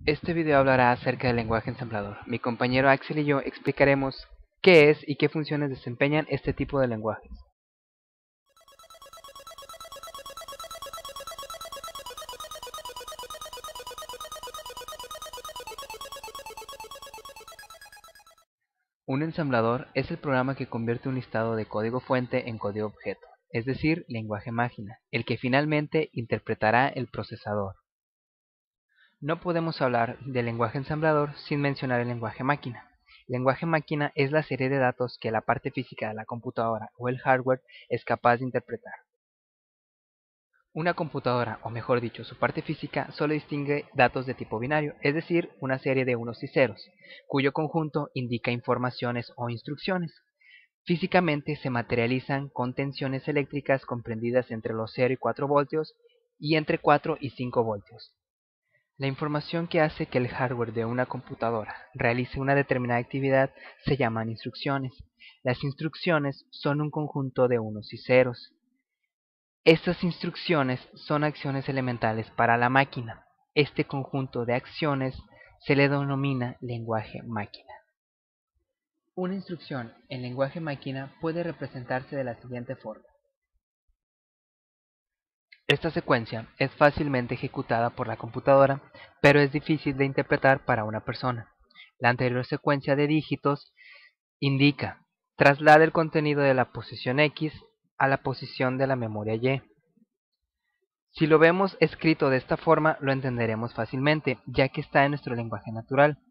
Este video hablará acerca del lenguaje ensamblador. Mi compañero Axel y yo explicaremos qué es y qué funciones desempeñan este tipo de lenguajes. Un ensamblador es el programa que convierte un listado de código fuente en código objeto, es decir, lenguaje máquina, el que finalmente interpretará el procesador. No podemos hablar del lenguaje ensamblador sin mencionar el lenguaje máquina. El lenguaje máquina es la serie de datos que la parte física de la computadora o el hardware es capaz de interpretar. Una computadora, o mejor dicho, su parte física, solo distingue datos de tipo binario, es decir, una serie de unos y ceros, cuyo conjunto indica informaciones o instrucciones. Físicamente se materializan con tensiones eléctricas comprendidas entre los 0 y 4 voltios y entre 4 y 5 voltios. La información que hace que el hardware de una computadora realice una determinada actividad se llaman instrucciones. Las instrucciones son un conjunto de unos y ceros. Estas instrucciones son acciones elementales para la máquina. Este conjunto de acciones se le denomina lenguaje máquina. Una instrucción en lenguaje máquina puede representarse de la siguiente forma. Esta secuencia es fácilmente ejecutada por la computadora, pero es difícil de interpretar para una persona. La anterior secuencia de dígitos indica: traslada el contenido de la posición X a la posición de la memoria Y. Si lo vemos escrito de esta forma, lo entenderemos fácilmente, ya que está en nuestro lenguaje natural,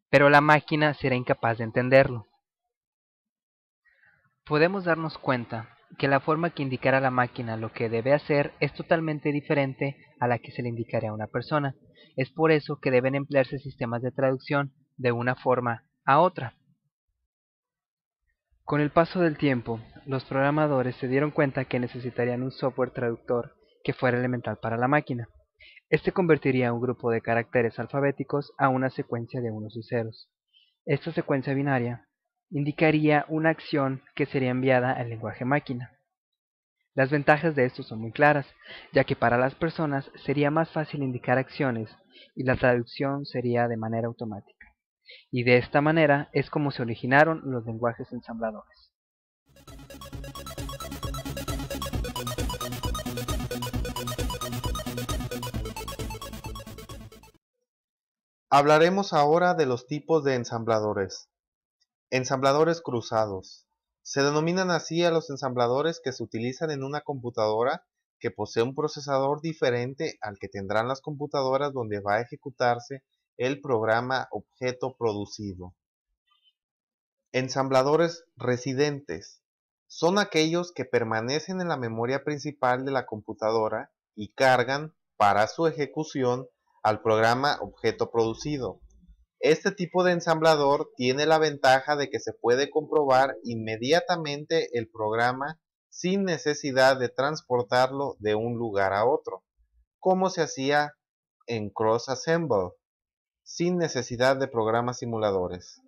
pero la máquina será incapaz de entenderlo. Podemos darnos cuenta que la forma que indicar a la máquina lo que debe hacer es totalmente diferente a la que se le indicaría a una persona. Es por eso que deben emplearse sistemas de traducción de una forma a otra. Con el paso del tiempo, los programadores se dieron cuenta que necesitarían un software traductor que fuera elemental para la máquina. Este convertiría un grupo de caracteres alfabéticos a una secuencia de unos y ceros. Esta secuencia binaria indicaría una acción que sería enviada al lenguaje máquina. Las ventajas de esto son muy claras, ya que para las personas sería más fácil indicar acciones y la traducción sería de manera automática. Y de esta manera es como se originaron los lenguajes ensambladores. Hablaremos ahora de los tipos de ensambladores. Ensambladores cruzados. Se denominan así a los ensambladores que se utilizan en una computadora que posee un procesador diferente al que tendrán las computadoras donde va a ejecutarse el programa objeto producido. Ensambladores residentes. Son aquellos que permanecen en la memoria principal de la computadora y cargan, para su ejecución, al programa objeto producido. Este tipo de ensamblador tiene la ventaja de que se puede comprobar inmediatamente el programa sin necesidad de transportarlo de un lugar a otro, como se hacía en Cross Assemble, sin necesidad de programas simuladores.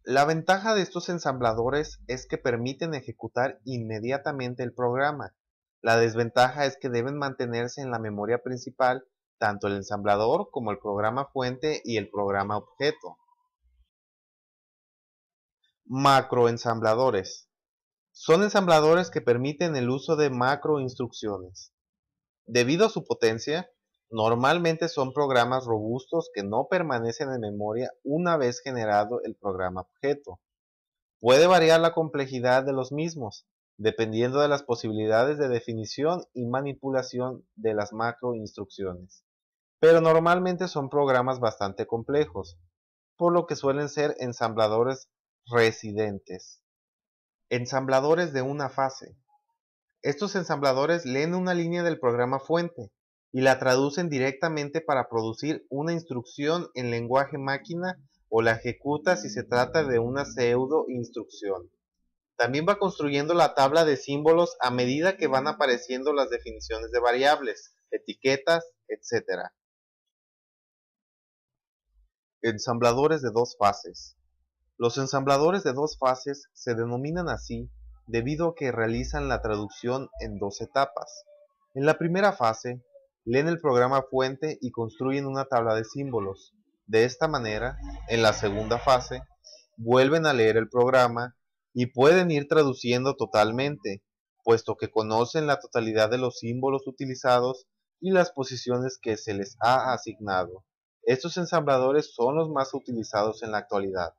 La ventaja de estos ensambladores es que permiten ejecutar inmediatamente el programa. La desventaja es que deben mantenerse en la memoria principal tanto el ensamblador como el programa fuente y el programa objeto. Macroensambladores. Son ensambladores que permiten el uso de macroinstrucciones. Debido a su potencia, normalmente son programas robustos que no permanecen en memoria una vez generado el programa objeto. Puede variar la complejidad de los mismos, dependiendo de las posibilidades de definición y manipulación de las macroinstrucciones, pero normalmente son programas bastante complejos, por lo que suelen ser ensambladores residentes. Ensambladores de una fase. Estos ensambladores leen una línea del programa fuente y la traducen directamente para producir una instrucción en lenguaje máquina o la ejecuta si se trata de una pseudo instrucción. También va construyendo la tabla de símbolos a medida que van apareciendo las definiciones de variables, etiquetas, etc. Ensambladores de dos fases. Los ensambladores de dos fases se denominan así debido a que realizan la traducción en dos etapas. En la primera fase, leen el programa fuente y construyen una tabla de símbolos. De esta manera, en la segunda fase, vuelven a leer el programa y pueden ir traduciendo totalmente, puesto que conocen la totalidad de los símbolos utilizados y las posiciones que se les ha asignado. Estos ensambladores son los más utilizados en la actualidad.